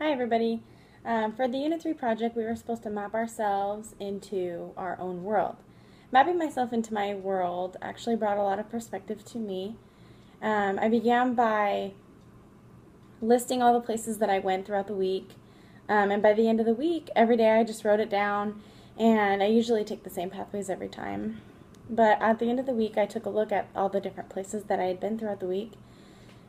Hi everybody. For the Unit 3 project, we were supposed to map ourselves into our own world. Mapping myself into my world actually brought a lot of perspective to me. I began by listing all the places that I went throughout the week, and by the end of the week, every day I just wrote it down, and I usually take the same pathways every time. But at the end of the week, I took a look at all the different places that I had been throughout the week,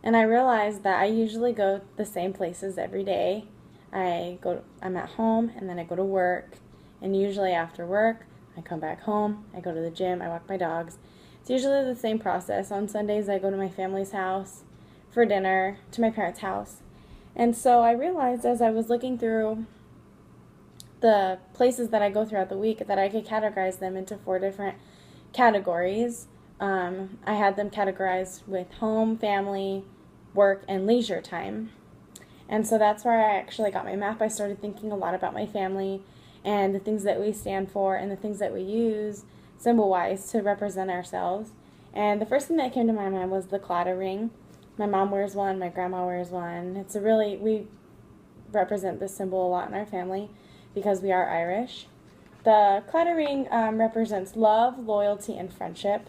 and I realized that I usually go the same places every day. I'm at home, and then I go to work, and usually after work, I come back home, I go to the gym, I walk my dogs. It's usually the same process. On Sundays, I go to my family's house for dinner, to my parents' house. And so I realized as I was looking through the places that I go throughout the week that I could categorize them into 4 different categories. I had them categorized with home, family, work, and leisure time. And so that's where I actually got my map. I started thinking a lot about my family and the things that we stand for and the things that we use symbol-wise to represent ourselves. And the first thing that came to my mind was the claddagh ring. My mom wears one, my grandma wears one. We represent this symbol a lot in our family because we are Irish. The claddagh ring represents love, loyalty, and friendship.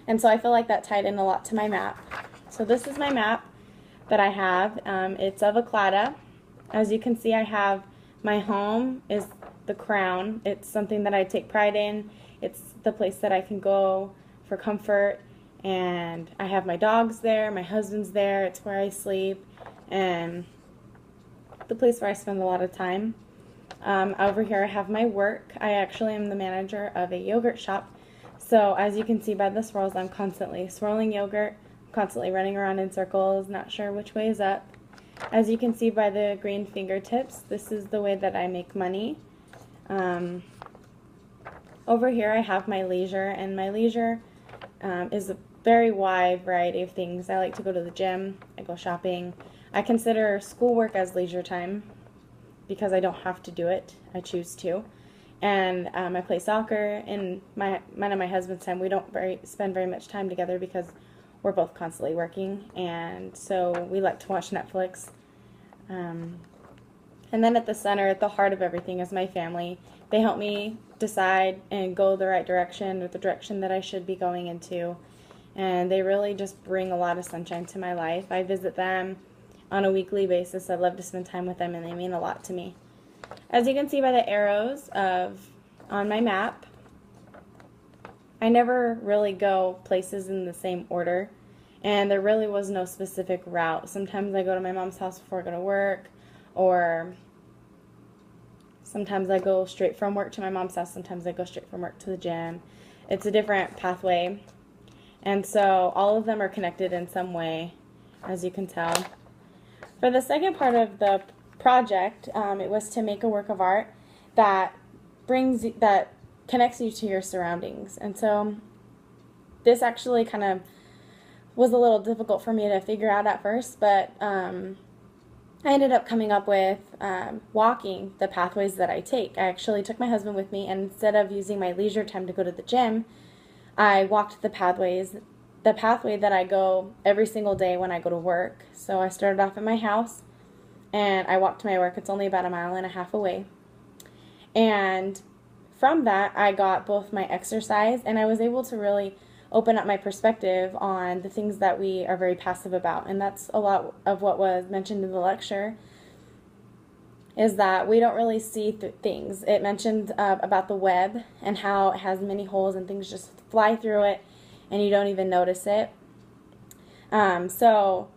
And so I feel like that tied in a lot to my map. So this is my map that I have. It's of a claddagh. As you can see, I have my home is the crown. It's something that I take pride in. It's the place that I can go for comfort. And I have my dogs there, my husband's there, it's where I sleep, and the place where I spend a lot of time. Over here I have my work. I actually am the manager of a yogurt shop. So as you can see by the swirls, I'm constantly swirling yogurt, constantly running around in circles, not sure which way is up. As you can see by the green fingertips, this is the way that I make money. Over here I have my leisure, and my leisure is a very wide variety of things. I like to go to the gym, I go shopping. I consider schoolwork as leisure time because I don't have to do it, I choose to. And I play soccer, and mine and my husband's time, we don't spend very much time together because we're both constantly working, and so we like to watch Netflix. And then at the center, at the heart of everything, is my family. They help me decide and go the right direction, or the direction that I should be going into. And they really just bring a lot of sunshine to my life. I visit them on a weekly basis. I love to spend time with them, and they mean a lot to me. As you can see by the arrows on my map, I never really go places in the same order, and there really was no specific route. Sometimes I go to my mom's house before I go to work, or sometimes I go straight from work to my mom's house, sometimes I go straight from work to the gym. It's a different pathway, and so all of them are connected in some way, as you can tell. For the second part of the project, it was to make a work of art that connects you to your surroundings. And so this actually kind of was a little difficult for me to figure out at first, but I ended up coming up with walking the pathways that I take. I actually took my husband with me, and instead of using my leisure time to go to the gym, I walked the pathway that I go every single day when I go to work. So I started off at my house, and I walked to my work. It's only about 1.5 miles away. And from that, I got both my exercise, and I was able to really open up my perspective on the things that we are very passive about. And that's a lot of what was mentioned in the lecture, is that we don't really see things. It mentioned about the web and how it has many holes and things just fly through it and you don't even notice it. So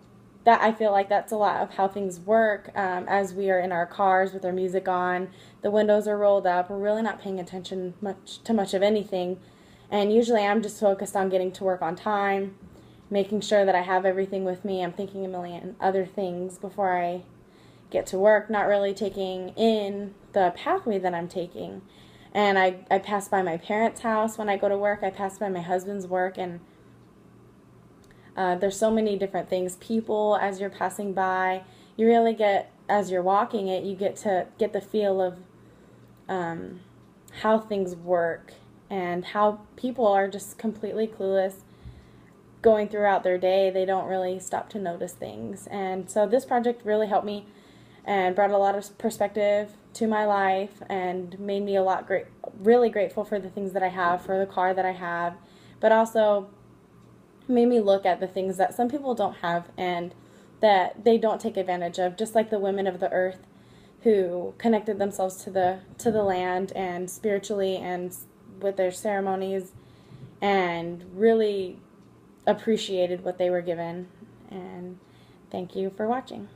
that, I feel like that's a lot of how things work as we are in our cars with our music on. The windows are rolled up. We're really not paying attention to much of anything. And usually I'm just focused on getting to work on time, making sure that I have everything with me. I'm thinking a million other things before I get to work, not really taking in the pathway that I'm taking. And I pass by my parents' house when I go to work. I pass by my husband's work, and there's so many different things. People, as you're passing by, you really get, as you're walking it, you get to get the feel of how things work and how people are just completely clueless going throughout their day. They don't really stop to notice things. And so this project really helped me and brought a lot of perspective to my life and made me really grateful for the things that I have, for the car that I have, but also made me look at the things that some people don't have and that they don't take advantage of, just like the women of the earth who connected themselves to the land and spiritually and with their ceremonies and really appreciated what they were given. And thank you for watching.